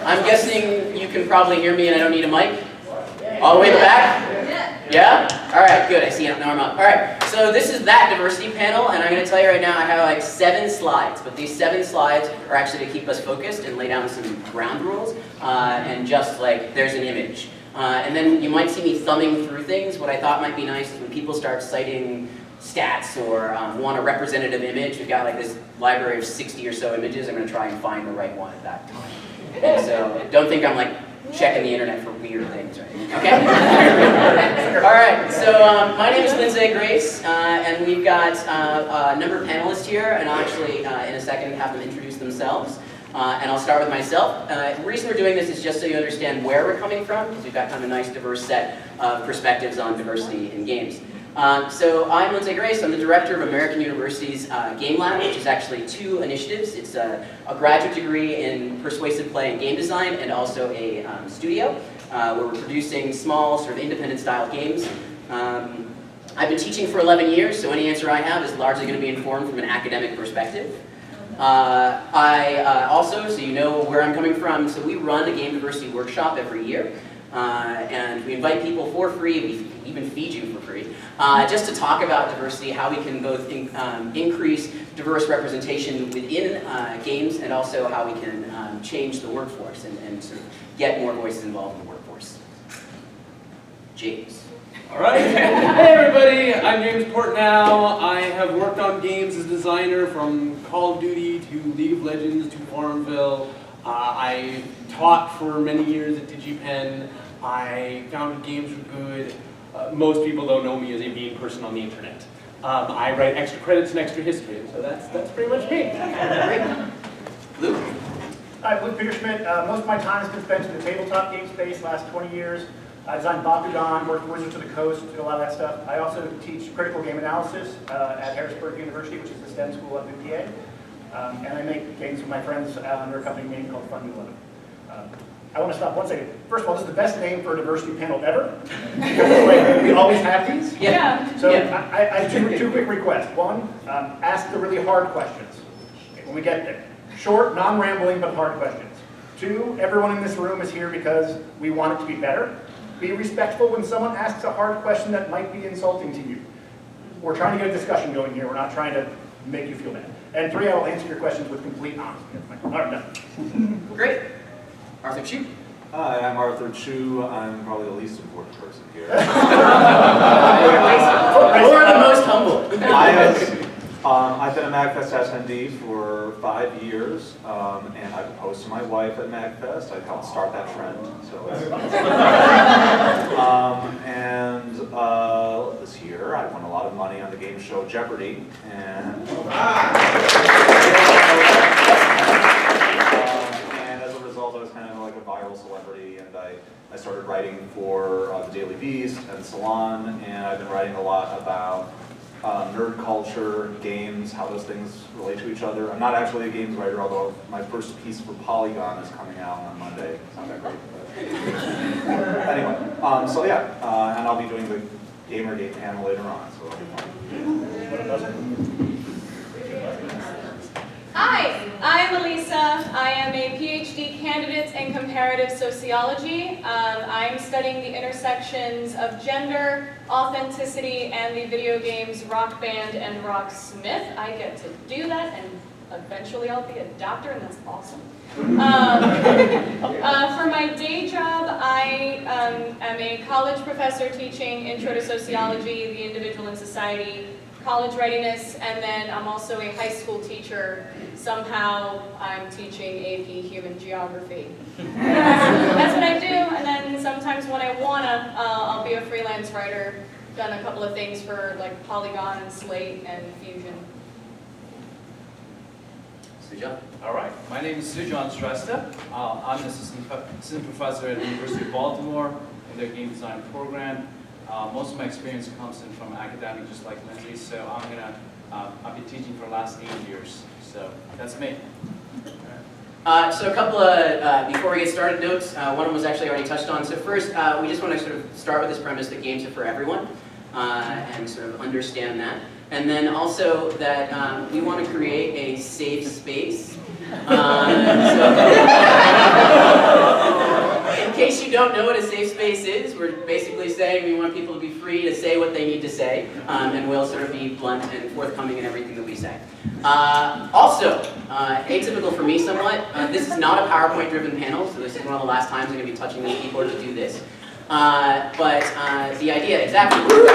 I'm guessing you can probably hear me and I don't need a mic? All the way in the back? Yeah? Alright, good. I see it. Now I'm up. Alright, so this is that diversity panel, and I'm going to tell you right now I have like 7 slides, but these 7 slides are actually to keep us focused and lay down some ground rules, and just like there's an image. And then you might see me thumbing through things. What I thought might be nice is when people start citing stats or want a representative image, we've got like this library of 60 or so images. I'm going to try and find the right one at that time. And so don't think I'm like checking the internet for weird things, right? Okay? Alright, so my name is Lindsay Grace, and we've got a number of panelists here, and I'll actually, in a second, have them introduce themselves. And I'll start with myself. The reason we're doing this is just so you understand where we're coming from, because we've got kind of a nice diverse set of perspectives on diversity in games. So I'm Lindsay Grace. I'm the director of American University's Game Lab, which is actually 2 initiatives. It's a graduate degree in persuasive play and game design, and also a studio where we're producing small, sort of independent-style games. I've been teaching for 11 years, so any answer I have is largely going to be informed from an academic perspective. I also, so you know where I'm coming from, so we run a game diversity workshop every year. And we invite people for free, we even feed you for free, just to talk about diversity, how we can both increase diverse representation within games, and also how we can change the workforce and sort of get more voices involved in the workforce. James. All right. Hey everybody, I'm James Portnow. I have worked on games as a designer from Call of Duty to League of Legends to Farmville. I taught for many years at DigiPen. I founded Games for Good. Most people don't know me as a mean person on the internet. I write extra credits and extra history, so that's pretty much me. Luke. I'm Luke Peterschmidt. Most of my time has been spent in the tabletop game space, last 20 years. I designed Bakugan, worked with Wizards of the Coast, did a lot of that stuff. I also teach critical game analysis at Harrisburg University, which is the STEM school up in PA. And I make games with my friends under a company name called Fun 11. I want to stop one second. First of all, this is the best name for a diversity panel ever. Like, we always have these. Yeah. So yeah. I have two quick requests. One, ask the really hard questions when we get there. Short, non-rambling, but hard questions. 2, everyone in this room is here because we want it to be better. Be respectful when someone asks a hard question that might be insulting to you. We're trying to get a discussion going here. We're not trying to make you feel bad. And 3, I will answer your questions with complete honesty. All right, done. Great. Arthur Chu. Hi, I'm Arthur Chu. I'm probably the least important person here. Or the most humble. I've been a MAGFest attendee for 5 years, and I've proposed to my wife at MAGFest. I helped start that trend. So this year I won a lot of money on the game show Jeopardy, and as a result I was kind of like a viral celebrity, and I started writing for the Daily Beast and Salon, and I've been writing a lot about nerd culture, games, how those things relate to each other. I'm not actually a games writer, although my first piece for Polygon is coming out on Monday. It's not that great, but anyway. So yeah, and I'll be doing the Gamergate panel later on, so it'll be fun. Hi, I'm Elisa. I am a PhD candidate in comparative sociology. I'm studying the intersections of gender, authenticity, and the video games Rock Band and Rock Smith. I get to do that, and eventually I'll be a doctor, and that's awesome. For my day job, I am a college professor teaching Intro to Sociology, the Individual and Society, college readiness, and then I'm also a high school teacher. Somehow I'm teaching AP Human Geography. That's what I do, and then sometimes when I wanna, I'll be a freelance writer. Done a couple of things for like Polygon and Slate and Fusion. Sujan. All right, my name is Sujan Shrestha. I'm an assistant professor at the University of Baltimore in their game design program. Most of my experience comes in from academic, just like Lindsay, so I've been teaching for the last 8 years, so that's me. So a couple of, before we get started, notes. One of them was actually already touched on. So first, we just want to sort of start with this premise that games are for everyone, and sort of understand that. And then also that we want to create a safe space. don't know what a safe space is, we're basically saying we want people to be free to say what they need to say, and we'll sort of be blunt and forthcoming in everything that we say. Also, atypical for me somewhat, this is not a PowerPoint-driven panel, so this is one of the last times I'm going to be touching the keyboard to do this. But the idea, exactly. We're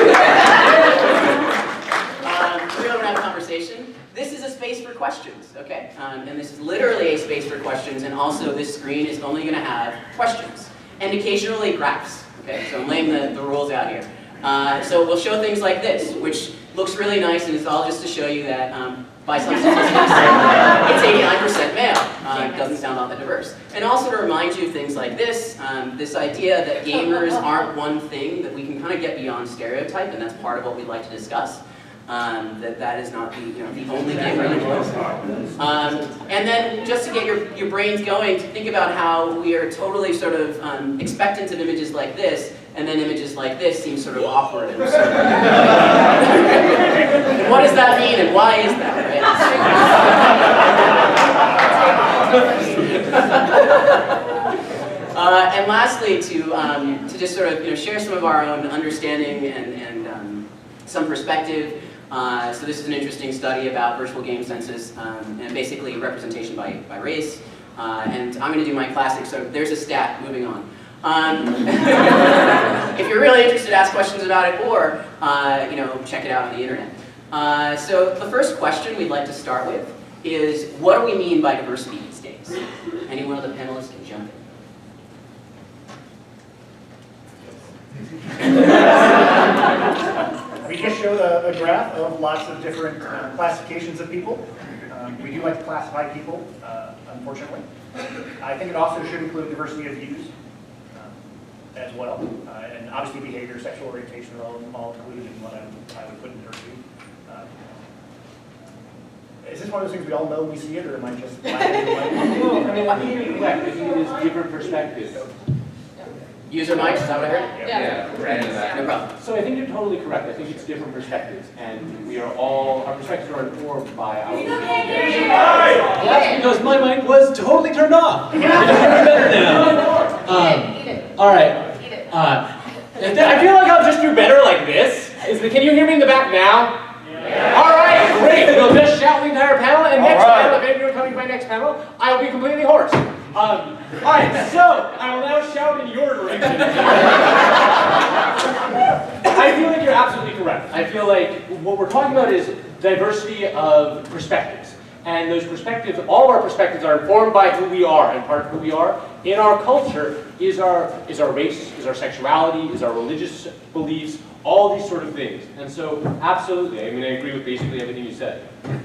going to have a conversation. This is a space for questions, okay? And this is literally a space for questions, and also this screen is only going to have questions, and occasionally graphs, okay? So I'm laying the rules out here. So we'll show things like this, which looks really nice, and it's all just to show you that by some statistics, it's 89% male. It doesn't sound all that diverse. And also to remind you of things like this, this idea that gamers aren't one thing, that we can kind of get beyond stereotype, and that's part of what we'd like to discuss. That is not the only gamer in the world. And then just to get your brains going, to think about how we are totally sort of expectant of images like this, and then images like this seem sort of awkward and absurd. And what does that mean, and why is that, right? And lastly, to just sort of share some of our own understanding and some perspective. So this is an interesting study about virtual game census and basically representation by race. And I'm going to do my classic, so there's a stat, moving on. If you're really interested, ask questions about it, or check it out on the internet. So the first question we'd like to start with is, what do we mean by diversity these days? Any one of the panelists can jump in. We just showed a graph of lots of different classifications of people. We do like to classify people, unfortunately. I think it also should include diversity of views as well. And obviously behavior, sexual orientation are all included in what I would put in diversity. Is this one of those things we all know when we see it, or am I just laughing? Well, I mean, I think you're correct. I think it is different perspectives. User mics, is that what I heard? Yeah. No problem. So I think you're totally correct. I think it's different perspectives, and our perspectives are informed by our. That's because my mic was totally turned off. It's better now. Eat it. All right. Eat it. I feel like I'll just do better like this. Can you hear me in the back now? Yeah. All right, great. We'll just shout the entire panel, and next panel, if anyone coming to my next panel, I will be completely hoarse. All right, so I will now shout in your direction. I feel like you're absolutely correct. I feel like what we're talking about is diversity of perspectives. And those perspectives, all of our perspectives are informed by who we are, and part of who we are in our culture is our race, is our sexuality, is our religious beliefs, all these sort of things. And so, absolutely, I mean, I agree with basically everything you said.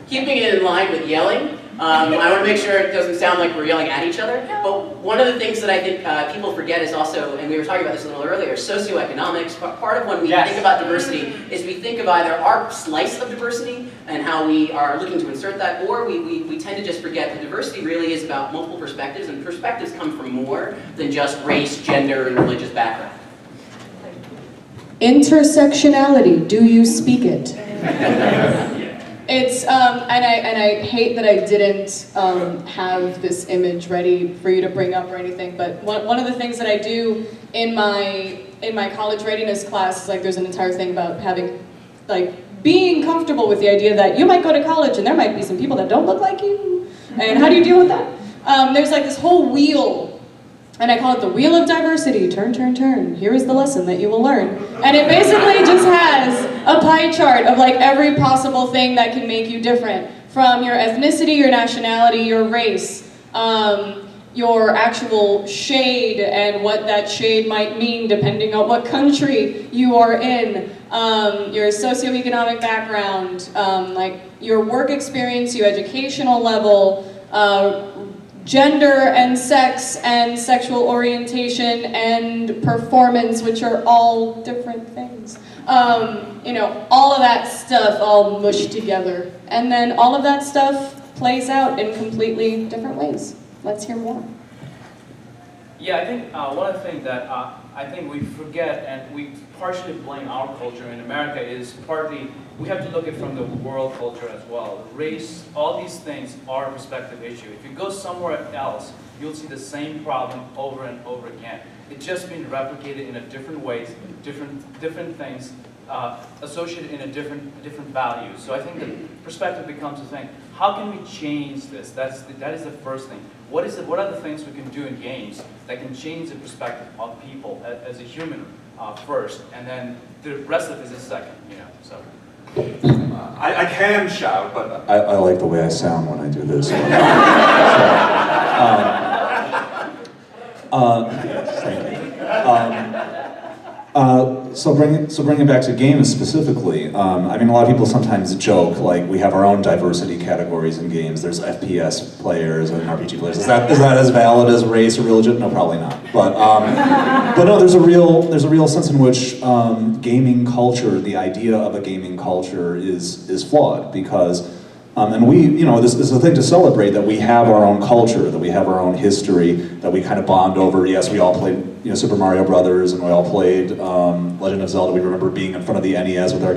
Keeping it in line with yelling, I want to make sure it doesn't sound like we're yelling at each other, but one of the things that I think people forget is also, and we were talking about this a little earlier, socioeconomics. Part of when we think about diversity is we think of either our slice of diversity and how we are looking to insert that, or we tend to just forget that diversity really is about multiple perspectives, and perspectives come from more than just race, gender, and religious background. Intersectionality, do you speak it? It's, and I hate that I didn't have this image ready for you to bring up or anything, but one of the things that I do in my college readiness class is, like, there's an entire thing about having, like, being comfortable with the idea that you might go to college and there might be some people that don't look like you, and how do you deal with that? There's like this whole wheel, and I call it the wheel of diversity. Turn, turn, turn. Here is the lesson that you will learn. And it basically just has a pie chart of like every possible thing that can make you different. From your ethnicity, your nationality, your race, your actual shade and what that shade might mean depending on what country you are in, your socioeconomic background, like your work experience, your educational level, gender and sex and sexual orientation and performance, which are all different things. All of that stuff all mushed together. And then all of that stuff plays out in completely different ways. Let's hear more. Yeah, I think one of the things that I think we forget and we partially blame our culture in America is partly, we have to look at it from the world culture as well. Race, all these things are a perspective issue. If you go somewhere else, you'll see the same problem over and over again. It's just been replicated in a different ways, different things, associated in a different values. So I think the perspective becomes a thing. How can we change this? That is the first thing. What are the things we can do in games that can change the perspective of people as a human first, and then the rest of it is second. So. I can shout, but I like the way I sound when I do this. Thank you. So bringing it back to games specifically, I mean, a lot of people sometimes joke, like, we have our own diversity categories in games. There's FPS players and RPG players. Is that as valid as race or religion? No, probably not. But no, there's a real sense in which gaming culture, the idea of a gaming culture, is flawed because. And we, this is a thing to celebrate, that we have our own culture, that we have our own history, that we kind of bond over. Yes, we all played, Super Mario Brothers, and we all played Legend of Zelda. We remember being in front of the NES with our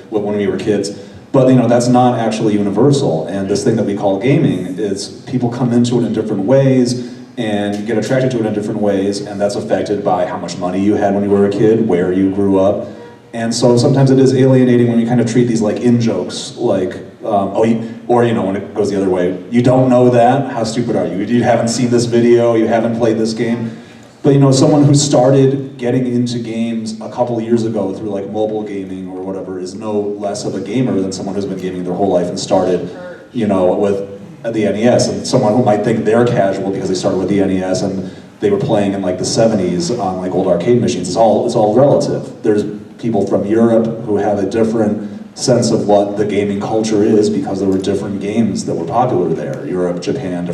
when we were kids. But that's not actually universal. And this thing that we call gaming is people come into it in different ways and get attracted to it in different ways, and that's affected by how much money you had when you were a kid, where you grew up. And so sometimes it is alienating when you kind of treat these like in-jokes, like, when it goes the other way, you don't know that? How stupid are you? You haven't seen this video, you haven't played this game. But someone who started getting into games a couple years ago through like mobile gaming or whatever is no less of a gamer than someone who's been gaming their whole life and started, with the NES. And someone who might think they're casual because they started with the NES and they were playing in like the 70s on like old arcade machines. It's all relative. There's people from Europe who have a different sense of what the gaming culture is because there were different games that were popular there. Europe, Japan,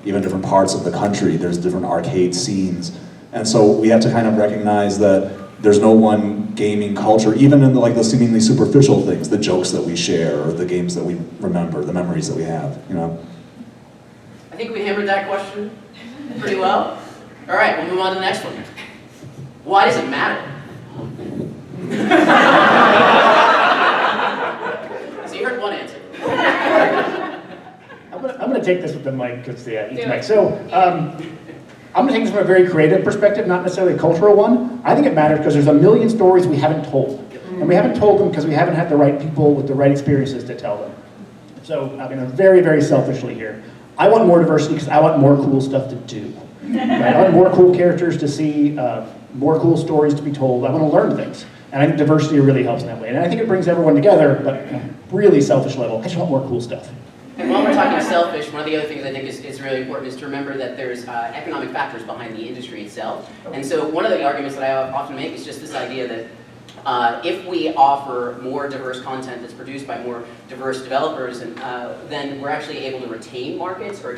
even different parts of the country. There's different arcade scenes. And so we have to kind of recognize that there's no one gaming culture, even in the seemingly superficial things, the jokes that we share, or the games that we remember, the memories that we have, I think we hammered that question pretty well. All right, we'll move on to the next one. Why does it matter? So you heard one answer. I'm going to take this with the mic because each mic. So I'm going to take this from a very creative perspective, not necessarily a cultural one. I think it matters because there's a million stories we haven't told. And we haven't told them because we haven't had the right people with the right experiences to tell them. So I'm going to very, very selfishly here. I want more diversity because I want more cool stuff to do. Right? I want more cool characters to see, more cool stories to be told. I want to learn things. And I think diversity really helps in that way. And I think it brings everyone together, but on a really selfish level, I just want more cool stuff. And while we're talking selfish, one of the other things I think is really important is to remember that there's economic factors behind the industry itself. And so one of the arguments that I often make is just this idea that if we offer more diverse content that's produced by more diverse developers, and then we're actually able to retain markets or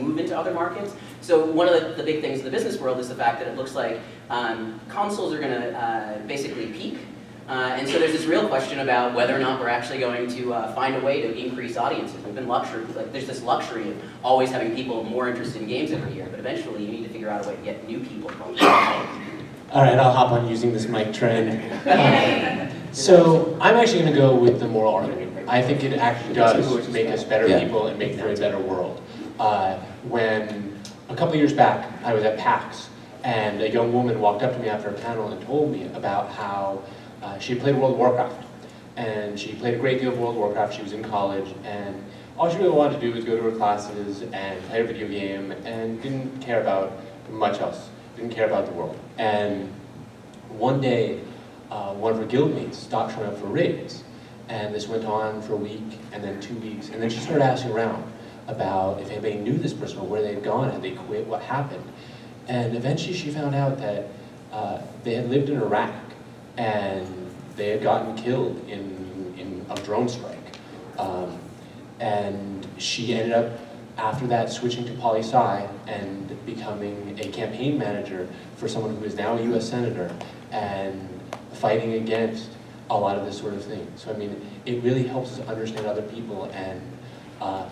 move into other markets. So one of the big things in the business world is the fact that it looks like consoles are going to basically peak. And so there's this real question about whether or not we're actually going to find a way to increase audiences. We've been there's this luxury of always having people more interested in games every year, but eventually you need to figure out a way to get new people from All right, I'll hop on using this mic trend. So I'm actually going to go with the moral argument. I think it actually does make us better people and make for a better world. When a couple years back, I was at PAX, and a young woman walked up to me after a panel and told me about how she played World of Warcraft. And she played a great deal of World of Warcraft. She was in college, and all she really wanted to do was go to her classes and play a video game, and didn't care about much else. Didn't care about the world. And one day, one of her guildmates stopped showing up for raids. And this went on for a week, and then 2 weeks, and then she started asking around about if anybody knew this person or where they had gone, had they quit, what happened. And eventually she found out that they had lived in Iraq, and they had gotten killed in a drone strike. And she ended up, after that, switching to poli-sci and becoming a campaign manager for someone who is now a US Senator and fighting against a lot of this sort of thing. So I mean, it really helps us understand other people and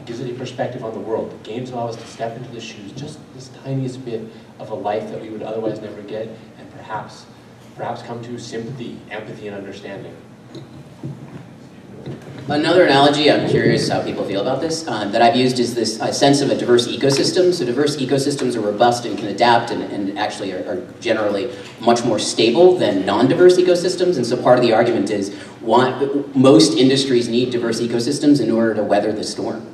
gives us a perspective on the world. Games allow us to step into the shoes, just this tiniest bit of a life that we would otherwise never get, and perhaps come to sympathy, empathy, and understanding. Another analogy, I'm curious how people feel about this, that I've used is this sense of a diverse ecosystem. So diverse ecosystems are robust and can adapt and actually are generally much more stable than non-diverse ecosystems. And so part of the argument is most industries need diverse ecosystems in order to weather the storm.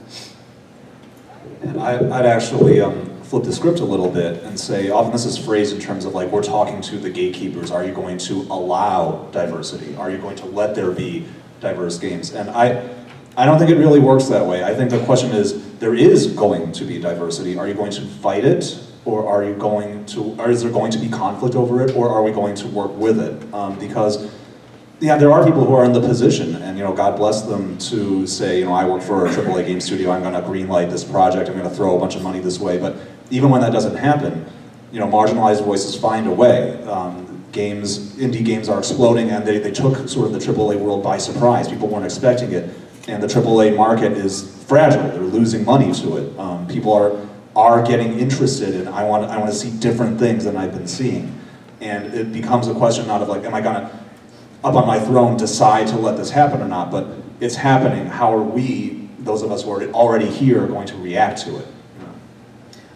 And I'd actually flip the script a little bit and say, often this is phrased in terms of like, we're talking to the gatekeepers. Are you going to allow diversity? Are you going to let there be diverse games? And I don't think it really works that way. I think the question is, there is going to be diversity. Are you going to fight it? Or is there going to be conflict over it? Or are we going to work with it? Because yeah, there are people who are in the position, and God bless them, to say, I work for a AAA game studio, I'm going to greenlight this project, I'm going to throw a bunch of money this way. But even when that doesn't happen, marginalized voices find a way. Indie games are exploding, and they took sort of the AAA world by surprise. People weren't expecting it, and the AAA market is fragile. They're losing money to it. People are getting interested, and I want to see different things than I've been seeing. And it becomes a question not of like, am I going to, up on my throne, decide to let this happen or not? But it's happening. How are we, those of us who are already here, going to react to it?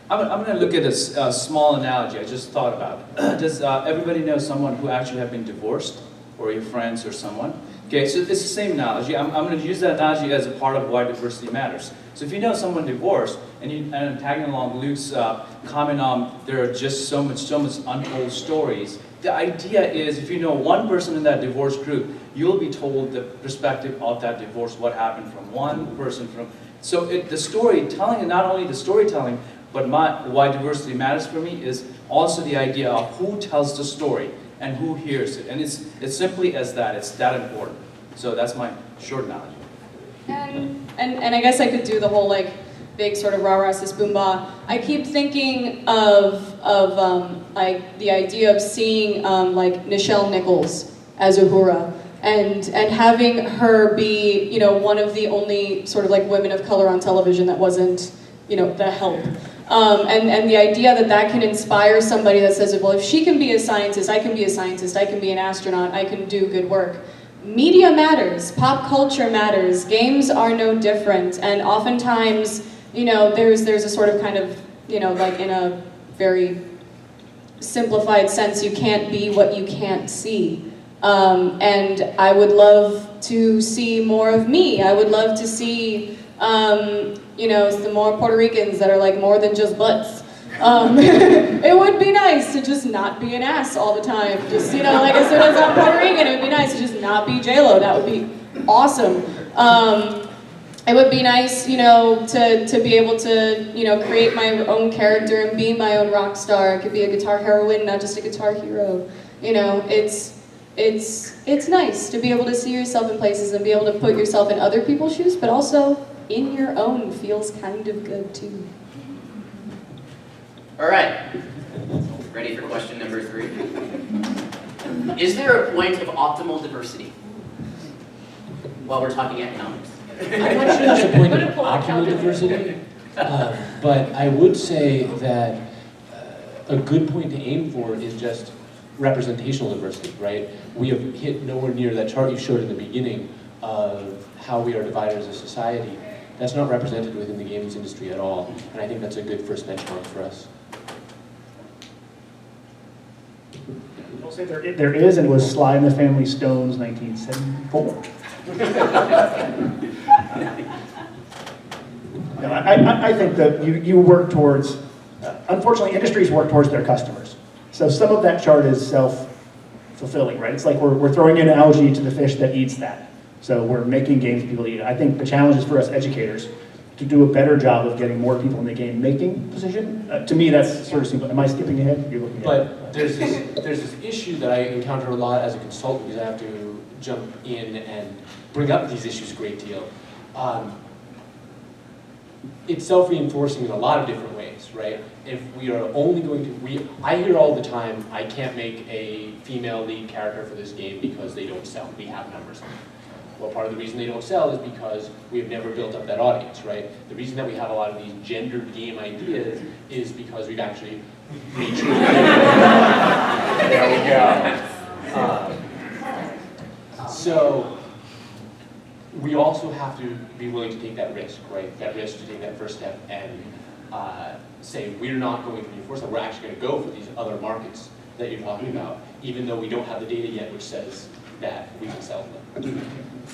I'm going to look at a small analogy I just thought about. Does everybody know someone who actually have been divorced, or your friends or someone? Okay, so it's the same analogy. I'm going to use that analogy as a part of why diversity matters. So if you know someone divorced, and I'm tagging along Luke's comment on there are just so much untold stories, the idea is if you know one person in that divorce group, you'll be told the perspective of that divorce, what happened from one person. So the storytelling, and not only the storytelling, but why diversity matters for me is also the idea of who tells the story and who hears it. And it's simply as that, it's that important. So that's my short analogy. And I guess I could do the whole like big sort of rah-rah sis boom bah. I keep thinking of like the idea of seeing like Nichelle Nichols as Uhura and having her be one of the only sort of like women of color on television that wasn't the help. And the idea that can inspire somebody that says, well, if she can be a scientist, I can be a scientist, I can be an astronaut, I can do good work. Media matters, pop culture matters, games are no different, and oftentimes, there's a sort of kind of, like in a very simplified sense, you can't be what you can't see. And I would love to see more of me. I would love to see some more Puerto Ricans that are like more than just butts. It would be nice to just not be an ass all the time. Just, like as soon as I'm Puerto Rican, it would be nice to just not be J-Lo. That would be awesome. It would be nice, to be able to, create my own character and be my own rock star. I could be a guitar heroine, not just a guitar hero. It's nice to be able to see yourself in places and be able to put yourself in other people's shoes, but also in your own feels kind of good too. All right, ready for question number 3? Is there a point of optimal diversity while we're talking economics? I'm not sure there's a point of optimal diversity, but I would say that a good point to aim for is just representational diversity, right? We have hit nowhere near that chart you showed in the beginning of how we are divided as a society. That's not represented within the games industry at all, and I think that's a good first benchmark for us. I'll say there is, and was Sly and the Family Stone's 1974. No, I think that you work towards, unfortunately, industries work towards their customers. So some of that chart is self-fulfilling, right? It's like we're throwing in algae to the fish that eats that. So we're making games for people to eat. I think the challenge is for us educators to do a better job of getting more people in the game making position. To me, that's sort of simple. Am I skipping ahead? You're looking ahead. But there's this issue that I encounter a lot as a consultant because I have to jump in and bring up these issues a great deal. It's self-reinforcing in a lot of different ways, right? If we are only going to, I hear all the time, I can't make a female lead character for this game because they don't sell. We have numbers. Well, part of the reason they don't sell is because we have never built up that audience, right? The reason that we have a lot of these gendered game ideas is because we've actually made sure There we go. So we also have to be willing to take that risk, right? That risk to take that first step and say we're not going to enforce that. We're actually going to go for these other markets that you're talking about, even though we don't have the data yet which says that we can sell them.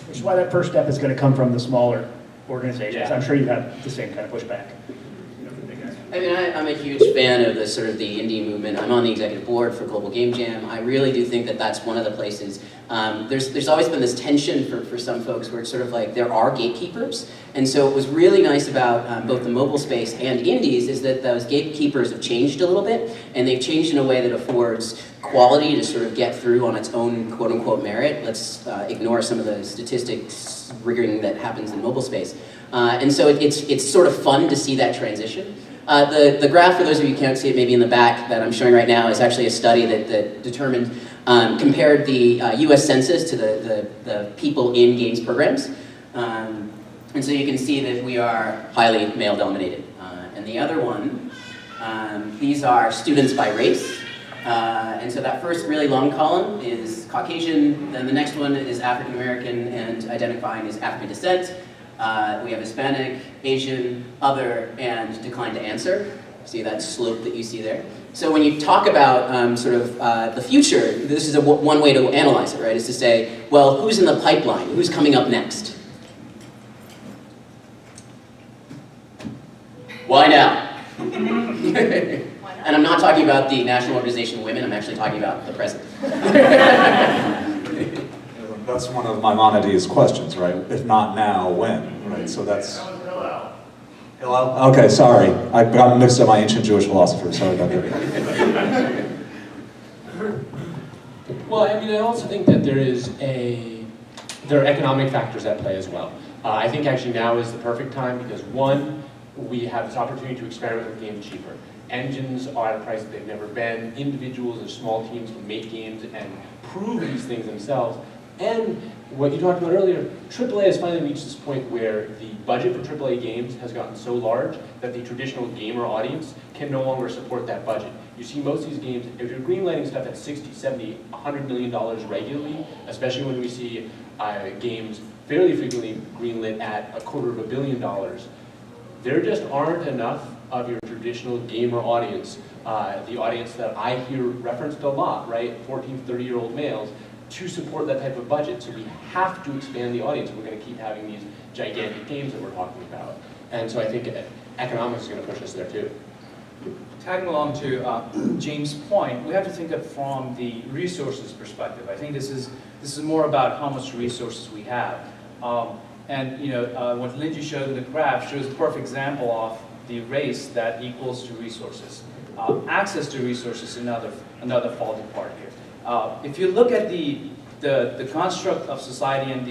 Which is why that first step is going to come from the smaller organizations. Yeah. I'm sure you have the same kind of pushback. For the big guys. I mean, I'm a huge fan of the sort of the indie movement. I'm on the executive board for Global Game Jam. I really do think that that's one of the places. There's always been this tension for some folks where it's sort of like there are gatekeepers. And so what was really nice about both the mobile space and indies is that those gatekeepers have changed a little bit, and they've changed in a way that affords quality to sort of get through on its own quote-unquote merit. Let's ignore some of the statistics rigging that happens in mobile space. And so it's sort of fun to see that transition. The graph, for those of you who can't see it maybe in the back, that I'm showing right now is actually a study that determined, compared the US Census to the people in games programs. And so you can see that we are highly male dominated. And the other one, these are students by race. And so that first really long column is Caucasian, then the next one is African American and identifying as African descent. We have Hispanic, Asian, other, and decline to answer. See that slope that you see there? So when you talk about the future, this is one way to analyze it, right? Is to say, well, who's in the pipeline? Who's coming up next? Why now? And I'm not talking about the National Organization of Women, I'm actually talking about the president. That's one of Maimonides' questions, right? If not now, when? Right. So that's. Hillel? Okay, sorry. I got mixed up my ancient Jewish philosopher. Sorry about that. Well, I mean, I also think that there are economic factors at play as well. I think actually now is the perfect time because one, we have this opportunity to experiment with games cheaper. Engines are at a price that they've never been. Individuals and small teams can make games and prove these things themselves. And what you talked about earlier, AAA has finally reached this point where the budget for AAA games has gotten so large that the traditional gamer audience can no longer support that budget. You see most of these games, if you're greenlighting stuff at $60, $70, $100 million regularly, especially when we see games fairly frequently greenlit at $250 million, there just aren't enough of your traditional gamer audience, the audience that I hear referenced a lot, right, 14 to 30-year-old males, to support that type of budget. So we have to expand the audience. We're going to keep having these gigantic games that we're talking about. And so I think economics is going to push us there too. Tagging along to James' point, we have to think of from the resources perspective. I think this is more about how much resources we have. And what Lindsay showed in the graph shows a perfect example of the race that equals to resources. Access to resources is another faulty part here. If you look at the construct of society and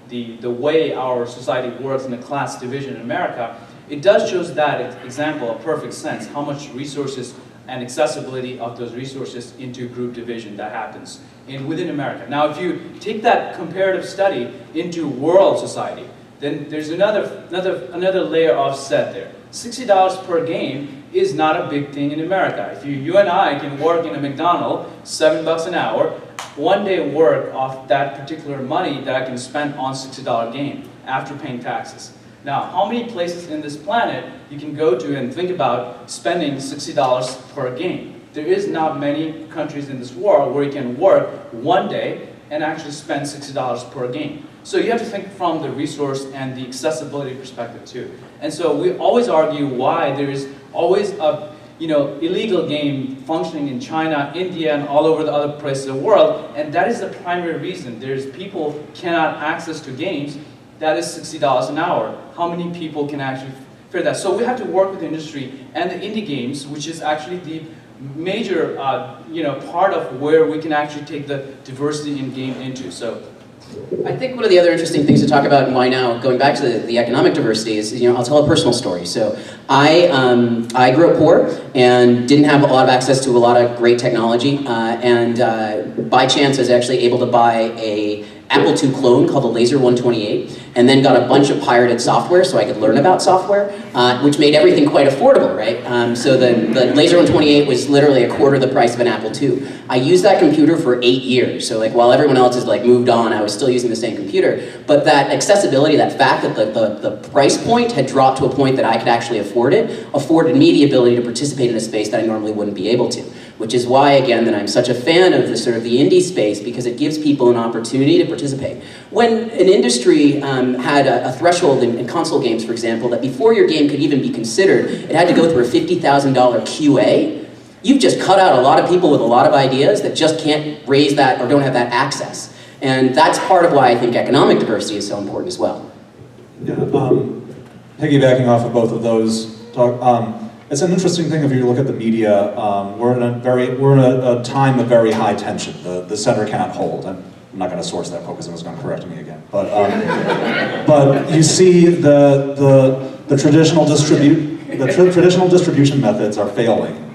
the way our society works in the class division in America, it does show that example a perfect sense, how much resources and accessibility of those resources into group division that happens within America. Now, if you take that comparative study into world society, then there's another layer of set there. $60 per game is not a big thing in America. If you and I can work in a McDonald's, $7 an hour, one day work off that particular money that I can spend on $60 game after paying taxes. Now, how many places in this planet you can go to and think about spending $60 per game? There is not many countries in this world where you can work one day and actually spend $60 per game. So you have to think from the resource and the accessibility perspective too. And so we always argue why there is always a illegal game functioning in China, India, and all over the other places of the world, and that is the primary reason. There's people cannot access to games. That is $60 an hour. How many people can actually fare that? So we have to work with the industry and the indie games, which is actually the major part of where we can actually take the diversity in game into. So I think one of the other interesting things to talk about and why now, going back to the economic diversity is, I'll tell a personal story. So I grew up poor and didn't have a lot of access to a lot of great technology. And by chance, I was actually able to buy a Apple II clone called the Laser 128. and then got a bunch of pirated software so I could learn about software, which made everything quite affordable, right? So the Laser 128 was literally a quarter the price of an Apple II. I used that computer for 8 years, so like while everyone else has like moved on, I was still using the same computer. But that accessibility, that fact that the price point had dropped to a point that I could actually afford it, afforded me the ability to participate in a space that I normally wouldn't be able to. Which is why, again, that I'm such a fan of the sort of the indie space, because it gives people an opportunity to participate. When an industry had a threshold in console games, for example, that before your game could even be considered, it had to go through a $50,000 QA, you've just cut out a lot of people with a lot of ideas that just can't raise that or don't have that access. And that's part of why I think economic diversity is so important as well. Yeah, piggybacking off of both of those, it's an interesting thing if you look at the media. We're in a time of very high tension. The center cannot hold. I'm not going to source that quote because someone's going to correct me again. But you see the traditional distribution methods are failing.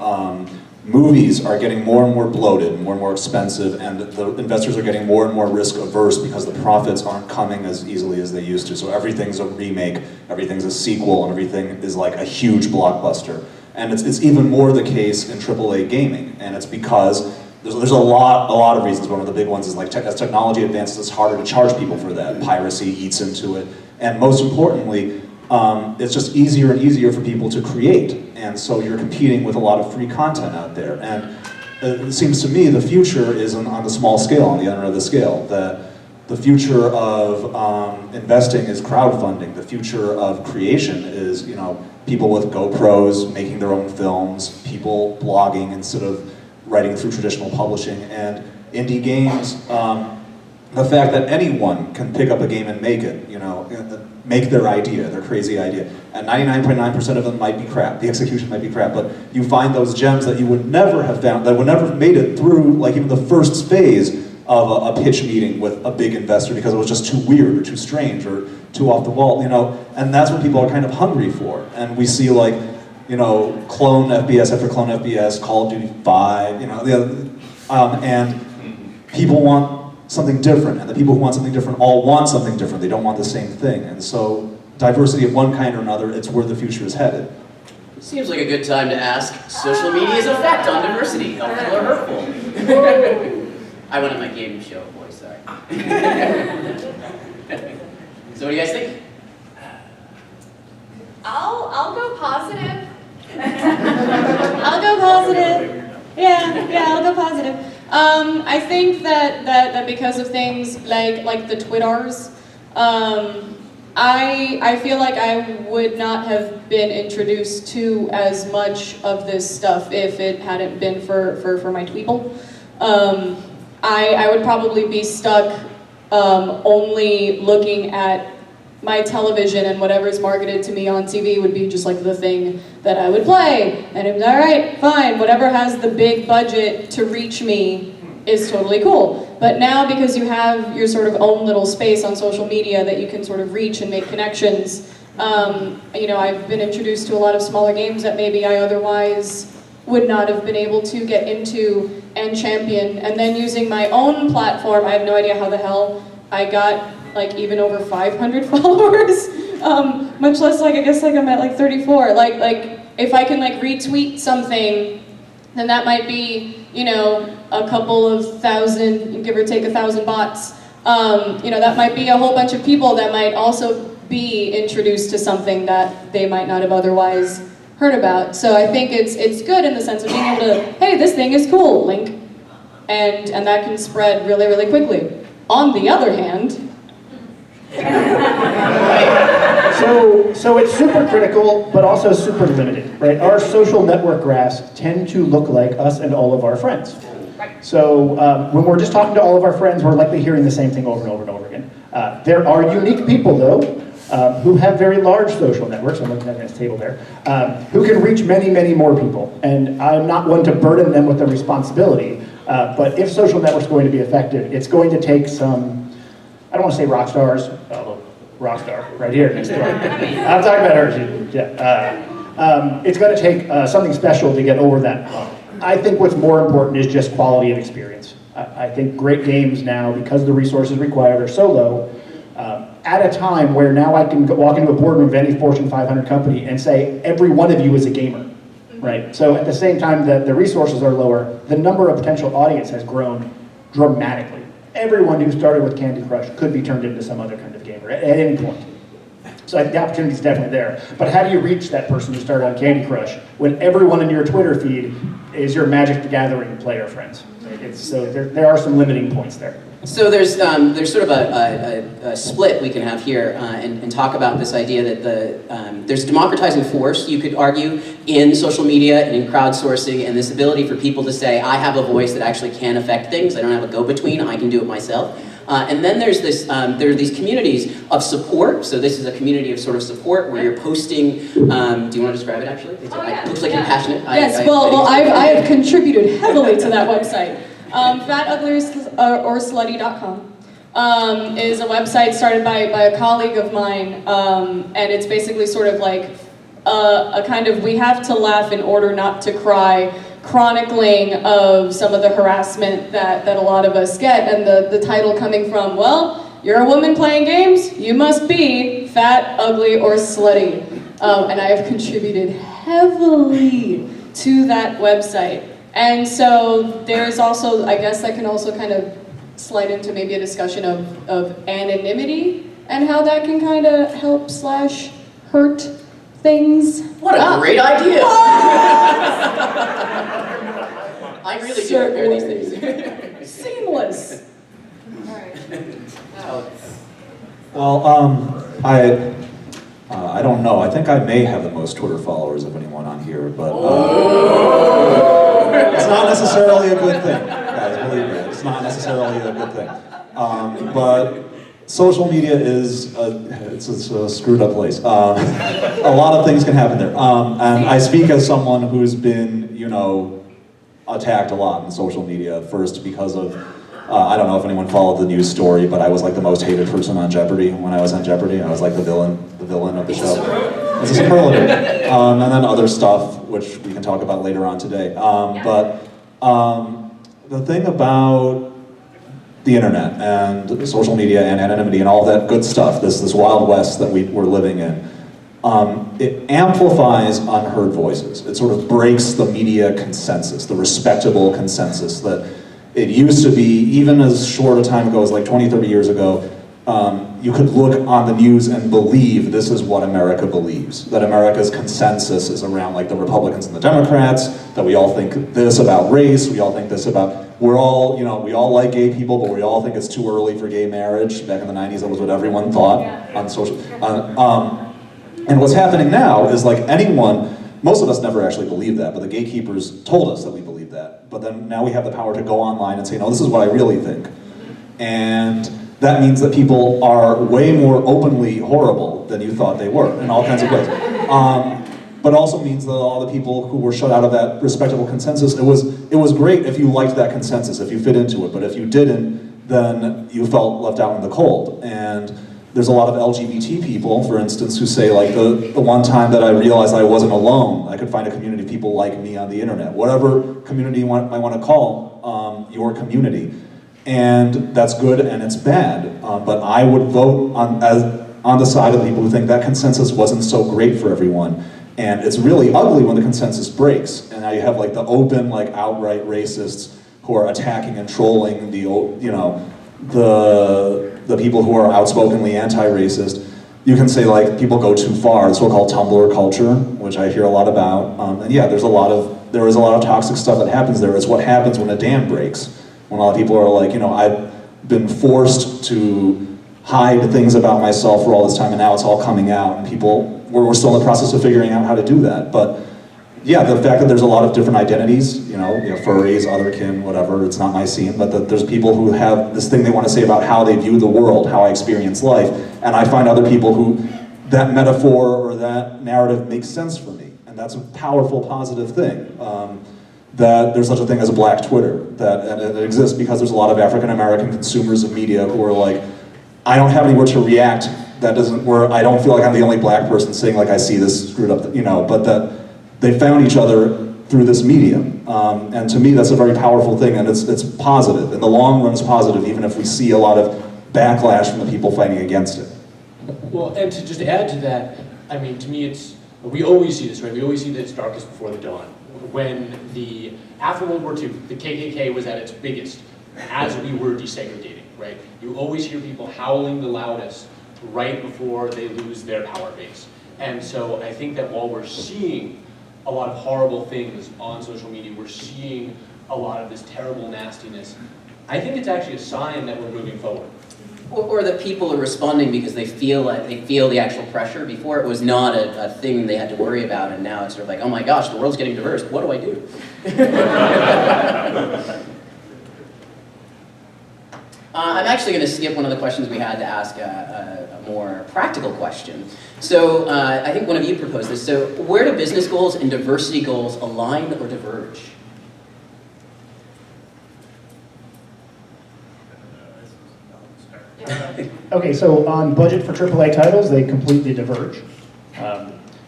Movies are getting more and more bloated, more and more expensive, and the investors are getting more and more risk averse because the profits aren't coming as easily as they used to. So everything's a remake, everything's a sequel, and everything is like a huge blockbuster. And it's even more the case in AAA gaming, and it's because there's a lot of reasons. One of the big ones is like as technology advances, it's harder to charge people for that. Piracy eats into it, and most importantly, it's just easier and easier for people to create. And so you're competing with a lot of free content out there. And it seems to me the future is on the small scale, on the other end of the scale. The future of investing is crowdfunding. The future of creation is, people with GoPros making their own films, people blogging instead of writing through traditional publishing. And indie games, the fact that anyone can pick up a game and make it, make their idea, their crazy idea. And 99.9% of them might be crap. The execution might be crap, but you find those gems that you would never have found, that would never have made it through like even the first phase of a pitch meeting with a big investor because it was just too weird or too strange or too off the wall, and that's what people are kind of hungry for. And we see like, clone FPS after clone FPS, Call of Duty 5, and people want something different, and the people who want something different all want something different. They don't want the same thing. And so diversity of one kind or another, it's where the future is headed. Seems like a good time to ask social media's effect on diversity, helpful or hurtful. I went on my game show voice, sorry. So what do you guys think? I'll go positive. I'll go positive. Yeah, I'll go positive. I think that because of things like the Twitters, I feel like I would not have been introduced to as much of this stuff if it hadn't been for my Tweeple. I would probably be stuck only looking at my television, and whatever's marketed to me on TV would be just like the thing that I would play. And it was all right, fine, whatever has the big budget to reach me is totally cool. But now, because you have your sort of own little space on social media that you can sort of reach and make connections, I've been introduced to a lot of smaller games that maybe I otherwise would not have been able to get into and champion. And then using my own platform, I have no idea how the hell I got like even over 500 followers, much less I guess I'm at like 34. Like if I can like retweet something, then that might be, a couple of thousand, give or take 1,000 bots. That might be a whole bunch of people that might also be introduced to something that they might not have otherwise heard about. So I think it's good in the sense of being able to, hey, this thing is cool, link. And that can spread really, really quickly. On the other hand, So it's super critical, but also super limited, right? Our social network graphs tend to look like us and all of our friends. So when we're just talking to all of our friends, we're likely hearing the same thing over and over and over again. There are unique people, though, who have very large social networks, I'm looking at this table there, who can reach many, many more people. And I'm not one to burden them with the responsibility, but if social networks are going to be effective, it's going to take some, I don't want to say rock stars, although rock star, right here next door. I'm talking about her, it's going to take something special to get over that hump. I think what's more important is just quality of experience. I think great games now, because the resources required are so low, at a time where now I can walk into a boardroom of any Fortune 500 company and say, every one of you is a gamer, right? So at the same time that the resources are lower, the number of potential audience has grown dramatically. Everyone who started with Candy Crush could be turned into some other kind of gamer at any point. So the opportunity is definitely there. But how do you reach that person who started on Candy Crush when everyone in your Twitter feed is your Magic the Gathering player friends? So there are some limiting points there. So there's sort of a split we can have here and talk about this idea that there's a democratizing force, you could argue, in social media and in crowdsourcing, and this ability for people to say, I have a voice that actually can affect things, I don't have a go-between, I can do it myself. And then there's this, there are these communities of support. So this is a community of sort of support where you're posting. Do you want to describe it actually? It looks like you're passionate. Yes. I have contributed heavily to that website. FatUglyOrSlutty.com is a website started by a colleague of mine, and it's basically sort of like a kind of we have to laugh in order not to cry chronicling of some of the harassment that a lot of us get, and the title coming from, well, you're a woman playing games, you must be fat, ugly, or slutty. And I have contributed heavily to that website. And so there's also, I guess that can also kind of slide into maybe a discussion of anonymity and how that can kind of help / hurt things. What a great idea! I really do repair these things. Seamless. Well, I don't know. I think I may have the most Twitter followers of anyone on here, but it's not necessarily a good thing, guys. Believe me, it's not necessarily a good thing. But social media is it's a screwed up place. A lot of things can happen there, and I speak as someone who's been, attacked a lot in social media. First, because of I don't know if anyone followed the news story, but I was like the most hated person on Jeopardy when I was on Jeopardy. I was like the villain of the show. It's a superlative. And then other stuff, which we can talk about later on today. But the thing about the internet and social media and anonymity and all that good stuff, this Wild West that we're living in, it amplifies unheard voices. It sort of breaks the media consensus, the respectable consensus that it used to be, even as short a time ago as like 20, 30 years ago, you could look on the news and believe this is what America believes. That America's consensus is around like the Republicans and the Democrats, that we all think this about race, we all think this about, we all like gay people, but we all think it's too early for gay marriage. Back in the 90s, that was what everyone thought on social. And what's happening now is like most of us never actually believed that, but the gatekeepers told us that we believed that. But then now we have the power to go online and say, no, this is what I really think. And that means that people are way more openly horrible than you thought they were in all kinds of ways. But also means that all the people who were shut out of that respectable consensus, it was great if you liked that consensus, if you fit into it, but if you didn't, then you felt left out in the cold. And there's a lot of LGBT people, for instance, who say like the one time that I realized I wasn't alone, I could find a community of people like me on the internet. Whatever community you might want to call your community. And that's good and it's bad. But I would vote on the side of the people who think that consensus wasn't so great for everyone. And it's really ugly when the consensus breaks. And now you have like the open, like outright racists who are attacking and trolling the people who are outspokenly anti-racist. You can say like people go too far, the so-called Tumblr culture, which I hear a lot about. And yeah, there is a lot of toxic stuff that happens there. It's what happens when a dam breaks. When a lot of people are like, I've been forced to hide things about myself for all this time, and now it's all coming out, and we're still in the process of figuring out how to do that. But yeah, the fact that there's a lot of different identities, furries, otherkin, whatever, it's not my scene, but that there's people who have this thing they want to say about how they view the world, how I experience life, and I find other people who that metaphor or that narrative makes sense for me, and that's a powerful, positive thing. That there's such a thing as a black Twitter, and it exists because there's a lot of African American consumers of media who are like, I don't have anywhere to react. Where I don't feel like I'm the only black person saying like I see this screwed up, but that they found each other through this medium. And to me, that's a very powerful thing, and it's positive. In the long run, it's positive, even if we see a lot of backlash from the people fighting against it. Well, and to just add to that, I mean, to me we always see this, right? We always see that it's darkest before the dawn. When after World War II, the KKK was at its biggest as we were desegregating, right? You always hear people howling the loudest right before they lose their power base. And so I think that while we're seeing a lot of horrible things on social media, we're seeing a lot of this terrible nastiness, I think it's actually a sign that we're moving forward. Or that people are responding because they feel the actual pressure. Before it was not a thing they had to worry about, and now it's sort of like, oh my gosh, the world's getting diverse, what do I do? I'm actually going to skip one of the questions we had to ask a more practical question. So I think one of you proposed this. So where do business goals and diversity goals align or diverge? Okay, so on budget for AAA titles, they completely diverge.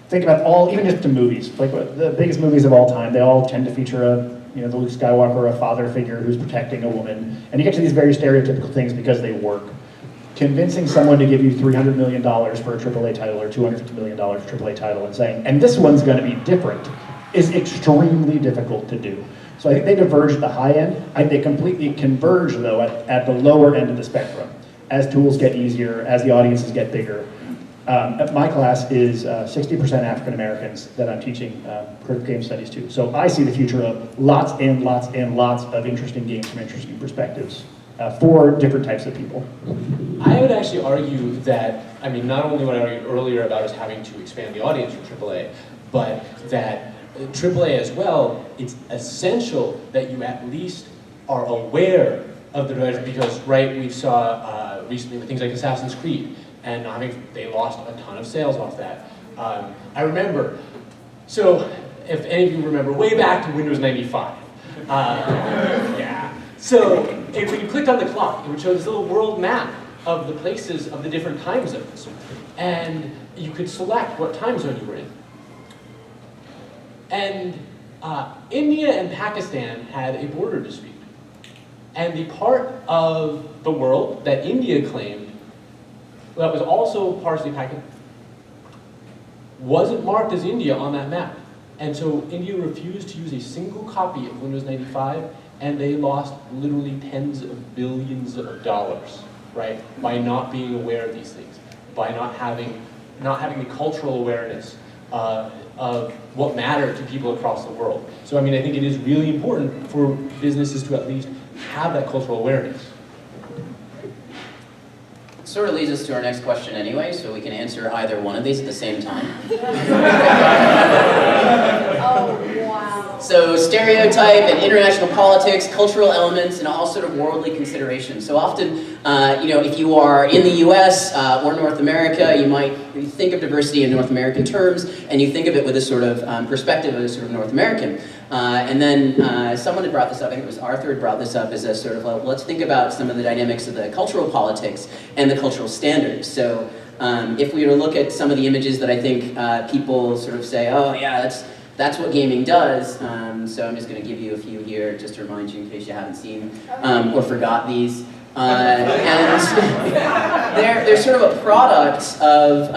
Think about even just the movies, like the biggest movies of all time, they all tend to feature the Luke Skywalker, a father figure who's protecting a woman, and you get to these very stereotypical things because they work. Convincing someone to give you $300 million for a AAA title or $250 million for a AAA title and saying, and this one's going to be different, is extremely difficult to do. So I think they diverge at the high end. I think they completely converge, though, at the lower end of the spectrum. As tools get easier, as the audiences get bigger. My class is 60% African Americans that I'm teaching critical game studies to. So I see the future of lots and lots and lots of interesting games from interesting perspectives for different types of people. I would actually argue that, I mean, not only what I argued earlier about us having to expand the audience for AAA, but that AAA as well, it's essential that you at least are aware of the diversity, because, right, we saw recently with things like Assassin's Creed, and they lost a ton of sales off that. I remember, so if any of you remember, way back to Windows 95. Yeah. So when you clicked on the clock, it would show this little world map of the places of the different time zones. And you could select what time zone you were in. And India and Pakistan had a border dispute. And the part of the world that India claimed that was also partially Pakistan wasn't marked as India on that map. And so India refused to use a single copy of Windows 95, and they lost literally tens of billions of dollars, right, by not being aware of these things, by not having the cultural awareness of what mattered to people across the world. So I mean, I think it is really important for businesses to at least have that cultural awareness. Sort of leads us to our next question anyway, so we can answer either one of these at the same time. Oh, wow. So stereotype and international politics, cultural elements, and all sort of worldly considerations. So often, if you are in the US or North America, you think of diversity in North American terms, and you think of it with a sort of perspective of a sort of North American. And then someone had brought this up, I think it was Arthur had brought this up as a sort of, let's think about some of the dynamics of the cultural politics and the cultural standards. So if we were to look at some of the images that I think people sort of say, oh yeah, that's what gaming does. So I'm just going to give you a few here just to remind you in case you haven't seen or forgot these. And they're sort of a product of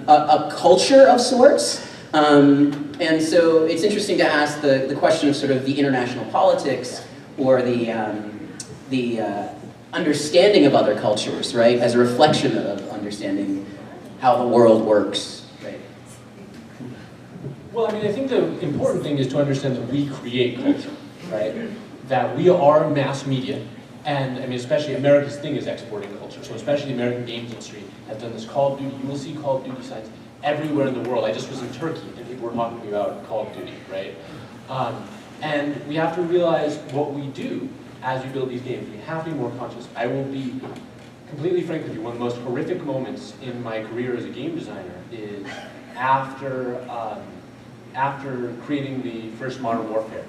a culture of sorts. And so it's interesting to ask the question of sort of the international politics or the understanding of other cultures, right, as a reflection of understanding how the world works, right? Well, I mean, I think the important thing is to understand that we create culture, right? That we are mass media, and I mean, especially America's thing is exporting culture. So especially the American games industry has done this Call of Duty. You will see Call of Duty signs everywhere in the world. I just was in Turkey, and people were talking to me about Call of Duty, right? And we have to realize what we do as we build these games. We have to be more conscious. I will be completely frank with you, one of the most horrific moments in my career as a game designer is after creating the first Modern Warfare.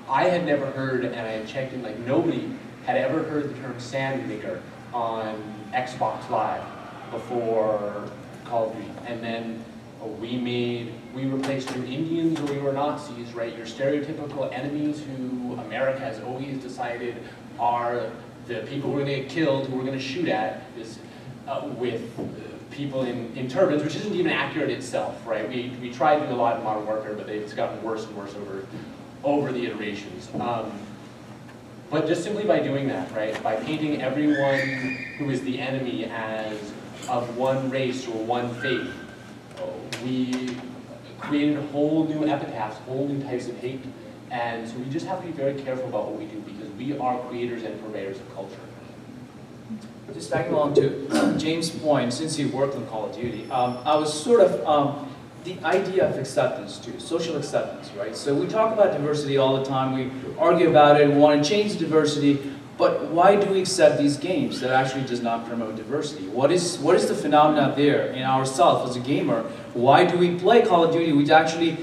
I had never heard, and I had checked in, like nobody had ever heard the term sandmaker on Xbox Live before Call of Duty. And then we replaced your Indians or your Nazis, right? Your stereotypical enemies who America has always decided are the people who are going to get killed, who we're going to shoot at. with people in turbans, which isn't even accurate itself, right? We tried to do a lot in Modern Warfare, but it's gotten worse and worse over the iterations. But just simply by doing that, right, by painting everyone who is the enemy as of one race or one faith, we created whole new epitaphs, whole new types of hate. And so we just have to be very careful about what we do because we are creators and purveyors of culture. Just tagging along to James' point, since he worked on Call of Duty, I was sort of, the idea of acceptance too, social acceptance, right? So we talk about diversity all the time, we argue about it, we want to change diversity, but why do we accept these games that actually does not promote diversity? What is the phenomenon there in ourselves as a gamer? Why do we play Call of Duty, which actually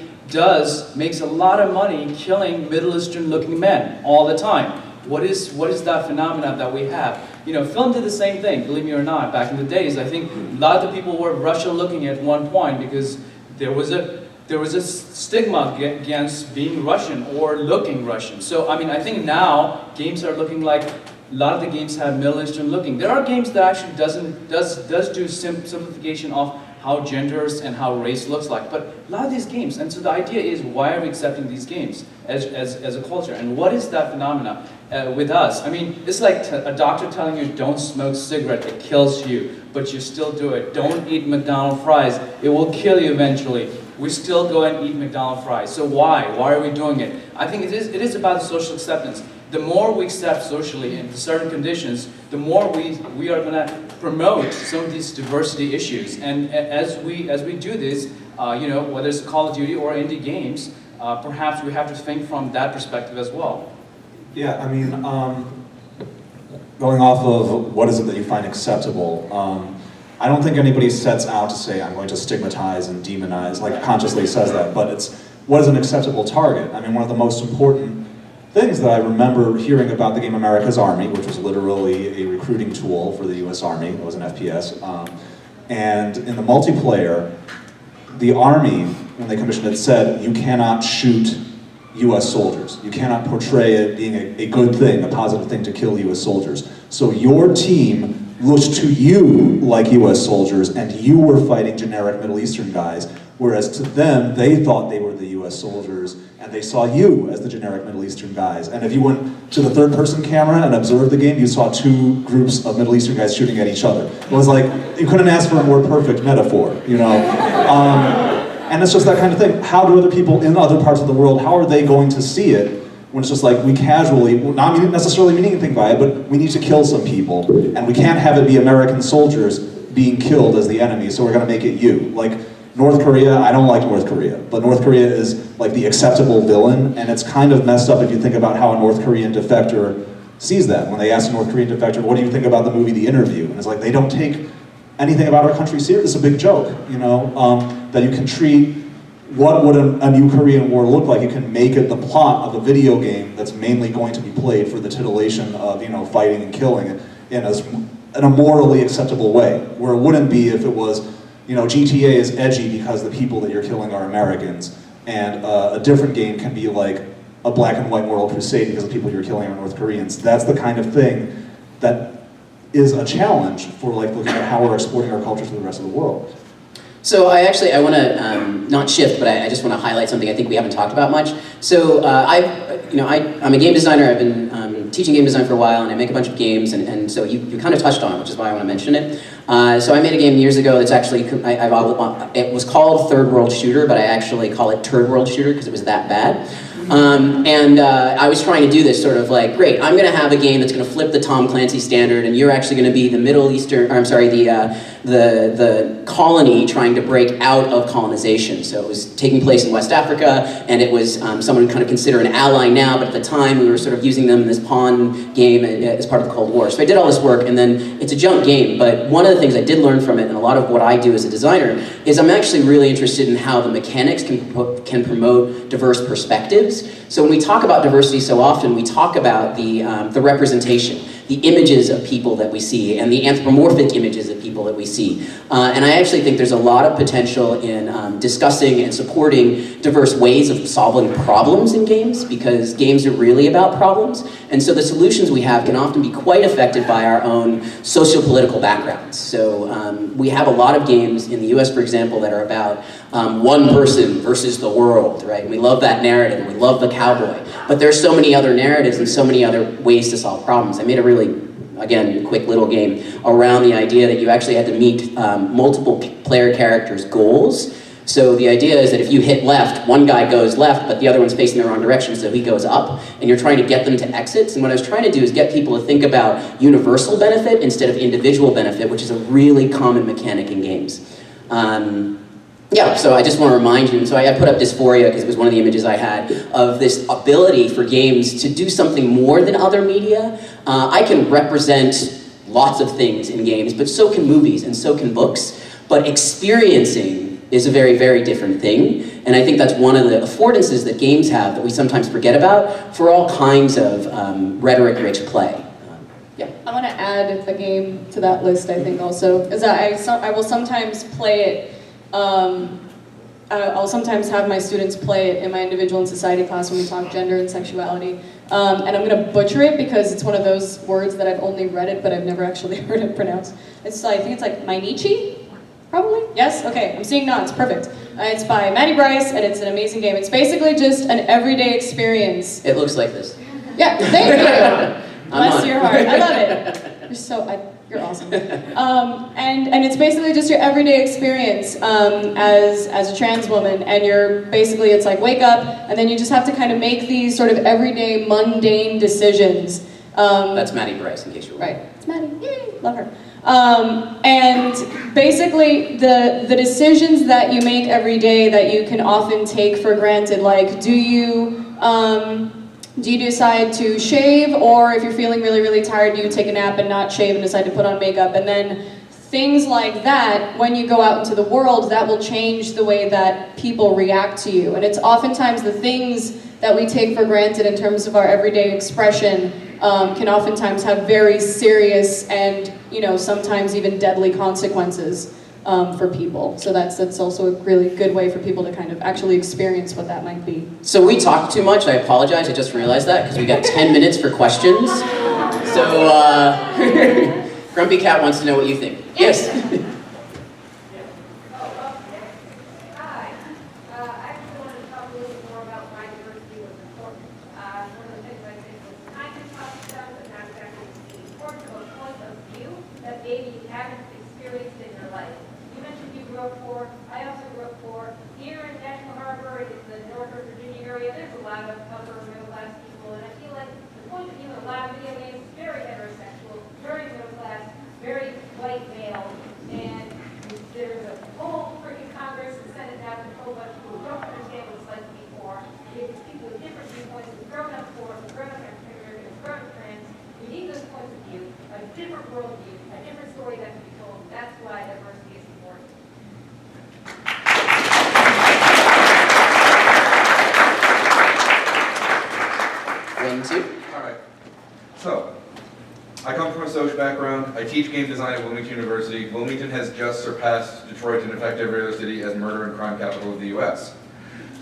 makes a lot of money killing Middle Eastern looking men all the time? What is that phenomenon that we have? You know, film did the same thing, believe me or not. Back in the days, I think a lot of the people were Russian looking at one point because there was a stigma against being Russian or looking Russian. So I mean, I think now games are looking like a lot of the games have Middle Eastern looking. There are games that actually does do simplification of how genders and how race looks like, but a lot of these games, and so the idea is, why are we accepting these games as a culture, and what is that phenomena with us? I mean, it's like a doctor telling you don't smoke cigarette, it kills you, but you still do it. Don't eat McDonald's fries, it will kill you eventually. We still go and eat McDonald's fries. So why? Why are we doing it? I think it is about the social acceptance. The more we accept socially in certain conditions, the more we are going to promote some of these diversity issues. And as we do this, you know, whether it's Call of Duty or indie games, perhaps we have to think from that perspective as well. Yeah, I mean, going off of what is it that you find acceptable, I don't think anybody sets out to say, I'm going to stigmatize and demonize, like consciously says that, but it's, what is an acceptable target? I mean, one of the most important things that I remember hearing about the game America's Army, which was literally a recruiting tool for the US Army, it was an FPS, and in the multiplayer, the Army, when they commissioned it, said, you cannot shoot US soldiers. You cannot portray it being a good thing, a positive thing to kill US soldiers. So your team looked to you like US soldiers, and you were fighting generic Middle Eastern guys, whereas to them, they thought they were the US soldiers, and they saw you as the generic Middle Eastern guys. And if you went to the third-person camera and observed the game, you saw two groups of Middle Eastern guys shooting at each other. It was like, you couldn't ask for a more perfect metaphor, you know? And it's just that kind of thing. How do other people in other parts of the world, how are they going to see it when it's just like we casually, not necessarily meaning anything by it, but we need to kill some people, and we can't have it be American soldiers being killed as the enemy, so we're gonna make it you. Like, North Korea, I don't like North Korea, but North Korea is like the acceptable villain, and it's kind of messed up if you think about how a North Korean defector sees that. When they ask a North Korean defector, what do you think about the movie The Interview? And it's like, they don't take anything about our country serious. It's a big joke, you know, that you can treat what would a new Korean War look like. You can make it the plot of a video game that's mainly going to be played for the titillation of, you know, fighting and killing in a morally acceptable way, where it wouldn't be if it was, you know, GTA is edgy because the people that you're killing are Americans, and a different game can be like a black and white moral crusade because the people you're killing are North Koreans. That's the kind of thing that is a challenge for like looking at how we're exporting our culture to the rest of the world. So I want to not shift, but I just want to highlight something I think we haven't talked about much. So I'm a game designer. I've been teaching game design for a while, and I make a bunch of games, and so you kind of touched on it, which is why I want to mention it. So I made a game years ago that's actually, it was called Third World Shooter, but I actually call it Turd World Shooter because it was that bad. I was trying to do this sort of like, great, I'm going to have a game that's going to flip the Tom Clancy standard, and you're actually going to be the Middle Eastern, or I'm sorry, the colony trying to break out of colonization. So it was taking place in West Africa, and it was someone kind of consider an ally now, but at the time we were sort of using them in this pawn game as part of the Cold War. So I did all this work, and then it's a junk game, but one of the things I did learn from it, and a lot of what I do as a designer, is I'm actually really interested in how the mechanics can promote diverse perspectives. So when we talk about diversity so often, we talk about the representation, the images of people that we see, and the anthropomorphic images of people that we see. And I actually think there's a lot of potential in discussing and supporting diverse ways of solving problems in games, because games are really about problems. And so the solutions we have can often be quite affected by our own socio-political backgrounds. So we have a lot of games in the US, for example, that are about one person versus the world, right? And we love that narrative, and we love the cowboy. But there's so many other narratives and so many other ways to solve problems. I made a really, again, quick little game around the idea that you actually had to meet multiple player characters' goals. So the idea is that if you hit left, one guy goes left, but the other one's facing the wrong direction, so he goes up, and you're trying to get them to exits. And what I was trying to do is get people to think about universal benefit instead of individual benefit, which is a really common mechanic in games. Yeah, so I just want to remind you, and so I put up dysphoria because it was one of the images I had, of this ability for games to do something more than other media. I can represent lots of things in games, but so can movies and so can books. But experiencing is a very, very different thing. And I think that's one of the affordances that games have that we sometimes forget about for all kinds of rhetoric-rich play. Yeah. I want to add a game to that list, I think, also, is that I will sometimes play it. I'll sometimes have my students play it in my individual and society class when we talk gender and sexuality. And I'm going to butcher it because it's one of those words that I've only read it, but I've never actually heard it pronounced. I think it's like Mainichi? Probably? Yes? Okay, I'm seeing nods, perfect. It's by Maddie Bryce, and it's an amazing game. It's basically just an everyday experience. It looks like this. Yeah, thank you. Bless your heart. I love it. You're awesome. And it's basically just your everyday experience as a trans woman, and it's like wake up, and then you just have to kind of make these sort of everyday mundane decisions. That's Maddie Bryce, in case you're right. It's Maddie. Yay, love her. And basically, the decisions that you make every day that you can often take for granted, like do you decide to shave, or if you're feeling really, really tired, do you take a nap and not shave and decide to put on makeup? And then things like that, when you go out into the world, that will change the way that people react to you. And it's oftentimes the things that we take for granted in terms of our everyday expression can oftentimes have very serious and, sometimes even deadly consequences for people. So that's also a really good way for people to kind of actually experience what that might be. So we talked too much, I apologize, I just realized that, because we got 10 minutes for questions. So, Grumpy Cat wants to know what you think. Yes? I teach game design at Wilmington University. Wilmington has just surpassed Detroit and in fact every other city as murder and crime capital of the US.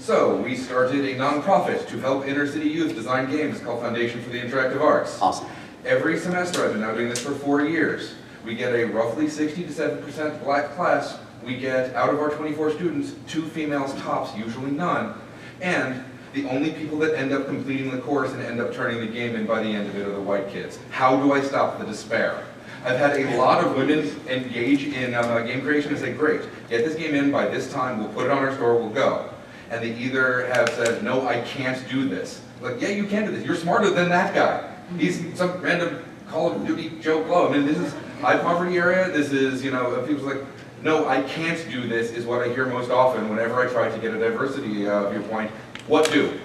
So we started a nonprofit to help inner city youth design games called Foundation for the Interactive Arts. Awesome. Every semester, I've been now doing this for 4 years, we get a roughly 60 to 7% black class. We get, out of our 24 students, 2 females tops, usually none, and the only people that end up completing the course and end up turning the game in by the end of it are the white kids. How do I stop the despair? I've had a lot of women engage in game creation and say, great, get this game in by this time, we'll put it on our store, we'll go. And they either have said, no, I can't do this. Like, yeah, you can do this. You're smarter than that guy. He's some random Call of Duty Joe Blow. I mean, this is high poverty area. This is, people's like, no, I can't do this is what I hear most often whenever I try to get a diversity viewpoint. What do?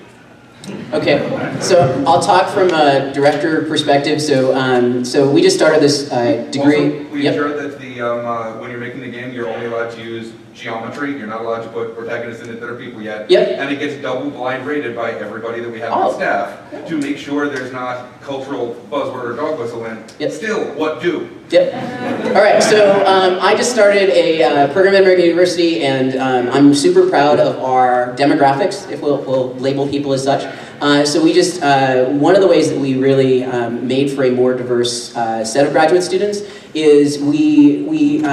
Okay, so I'll talk from a director perspective. So we just started this degree. Also, we ensure that when you're making the game, you're only allowed to use geometry. You're not allowed to put protagonists in it that are people yet. Yep. And it gets double blind rated by everybody that we have Oh. on staff to make sure there's not cultural buzzword or dog whistle in. Yep. Still, what do? Yep. All right, so I just started a program at American University, and I'm super proud of our demographics, if we'll label people as such. So we just, one of the ways that we really made for a more diverse set of graduate students is we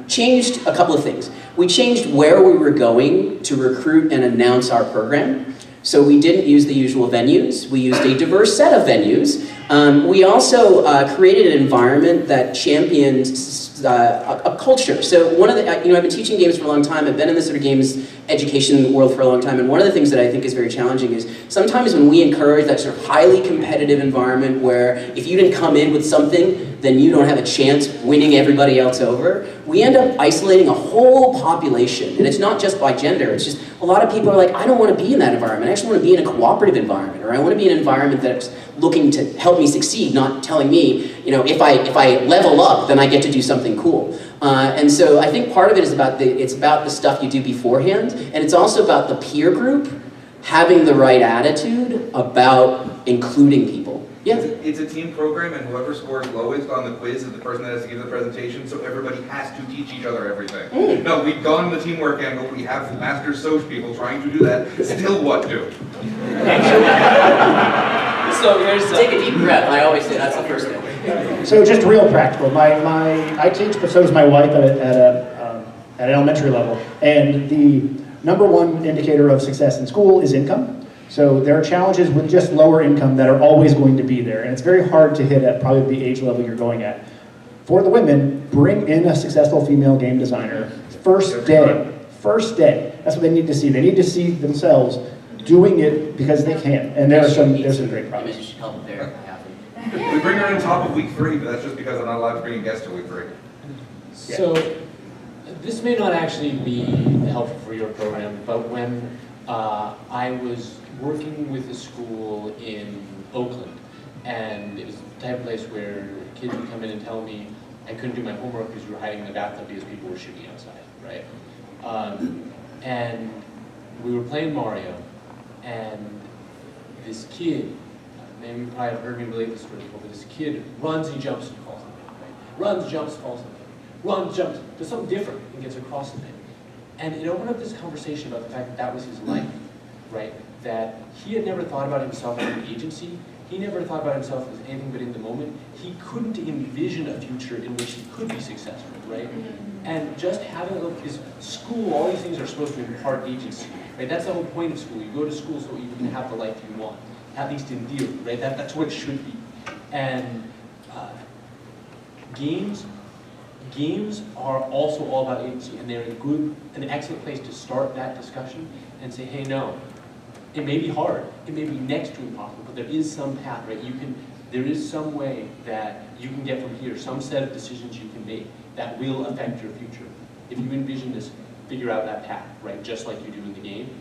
changed a couple of things. We changed where we were going to recruit and announce our program. So we didn't use the usual venues. We used a diverse set of venues. We also created an environment that champions a culture. So one of the, I've been teaching games for a long time. I've been in the sort of games education world for a long time. And one of the things that I think is very challenging is sometimes when we encourage that sort of highly competitive environment where if you didn't come in with something, then you don't have a chance winning everybody else over, we end up isolating a whole population. And it's not just by gender, it's just a lot of people are like, I don't want to be in that environment. I actually want to be in a cooperative environment, or I want to be in an environment that's looking to help me succeed, not telling me, if I level up, then I get to do something cool. And so I think part of it is about the stuff you do beforehand, and it's also about the peer group having the right attitude about including people. Yeah. It's a team program, and whoever scores lowest on the quiz is the person that has to give the presentation, so everybody has to teach each other everything. No, we've gone the teamwork angle, we have master Soch people trying to do that, still what do? So here's Take a deep breath. I always say that's the first thing. So just real practical. I teach, but so does my wife at an elementary level. And the number one indicator of success in school is income. So there are challenges with just lower income that are always going to be there. And it's very hard to hit at probably the age level you're going at. For the women, bring in a successful female game designer. First day. That's what they need to see. They need to see themselves doing it because they can. And there's some great problems. Image help there. We bring her in top of week 3, but that's just because I'm not allowed to bring a guest to week 3. So, this may not actually be helpful for your program, but when I was working with a school in Oakland, and it was the type of place where kids would come in and tell me I couldn't do my homework because we were hiding in the bathtub because people were shooting outside, right? And we were playing Mario, and this kid, maybe you probably have heard me relate this story before, but this kid runs, he jumps, and falls in the pit, right? Runs, jumps, falls in the pit. Runs, jumps, does something different, and gets across the pit. And it opened up this conversation about the fact that that was his life, right? That he had never thought about himself as an agency. He never thought about himself as anything but in the moment. He couldn't envision a future in which he could be successful, right? And just having a look, because school, all these things are supposed to impart agency, right? That's the whole point of school. You go to school so you can have the life you want, at least in theory, right? That's what it should be. And games are also all about agency, and they're an excellent place to start that discussion and say, hey, no, it may be hard, it may be next to impossible, but there is some path, right? There is some way that you can get from here, some set of decisions you can make that will affect your future. If you envision this, figure out that path, right? Just like you do in the game.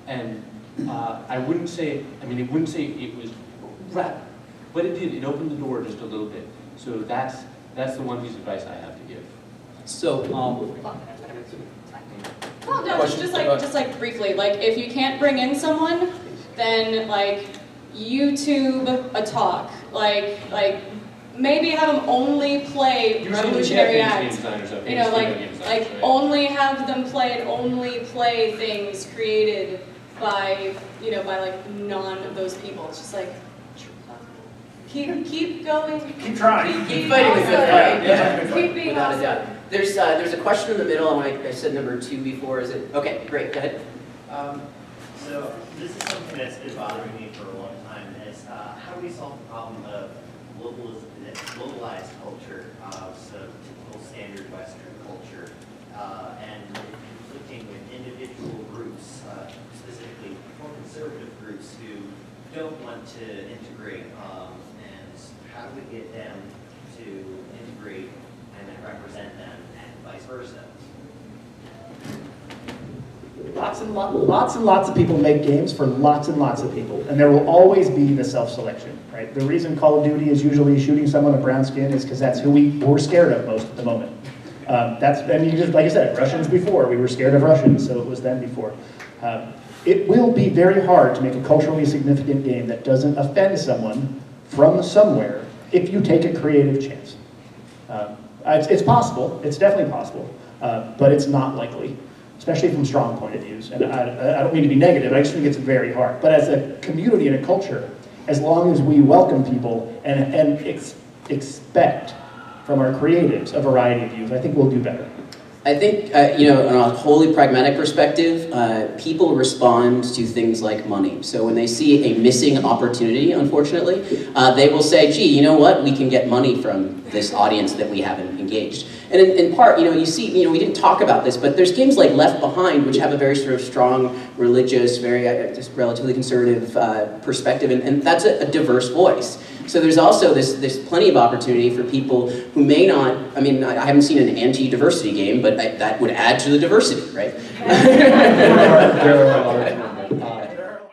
And it wouldn't say it was rapid, but it did. It opened the door just a little bit. So that's the one piece of advice I have to give. So, Well, no, just like briefly, like if you can't bring in someone, then like YouTube a talk, like maybe have them only play Revolutionary Act. Only have them play and only play things created by like none of those people. It's just like keep going. Keep trying. keep fighting the good fight. Yeah. Keep being Without a awesome. doubt. There's a question in the middle, and I said number 2 before. Is it okay? Great. Go ahead. So this is something that's been bothering me for a long time. Is how do we solve the problem of globalized culture, so typical standard Western culture, and conflicting with individual groups, specifically more conservative groups who don't want to integrate, and how do we get them to integrate and then represent them, and vice versa? Lots and lots of people make games for lots and lots of people, and there will always be the self-selection, right? The reason Call of Duty is usually shooting someone with brown skin is because that's who we're scared of most at the moment. And you just, like I said, Russians before. We were scared of Russians, so it was them before. It will be very hard to make a culturally significant game that doesn't offend someone from somewhere if you take a creative chance. It's possible, it's definitely possible, but it's not likely, especially from strong point of views. And I don't mean to be negative, I just think it's very hard. But as a community and a culture, as long as we welcome people and expect from our creatives a variety of views, I think we'll do better. I think, on a wholly pragmatic perspective, people respond to things like money. So when they see a missing opportunity, unfortunately, they will say, gee, you know what, we can get money from this audience that we haven't engaged. And in part, you see, we didn't talk about this, but there's games like Left Behind, which have a very sort of strong, religious, very just relatively conservative perspective, and that's a diverse voice. So there's also there's plenty of opportunity for people who may not, I haven't seen an anti-diversity game, but that would add to the diversity, right?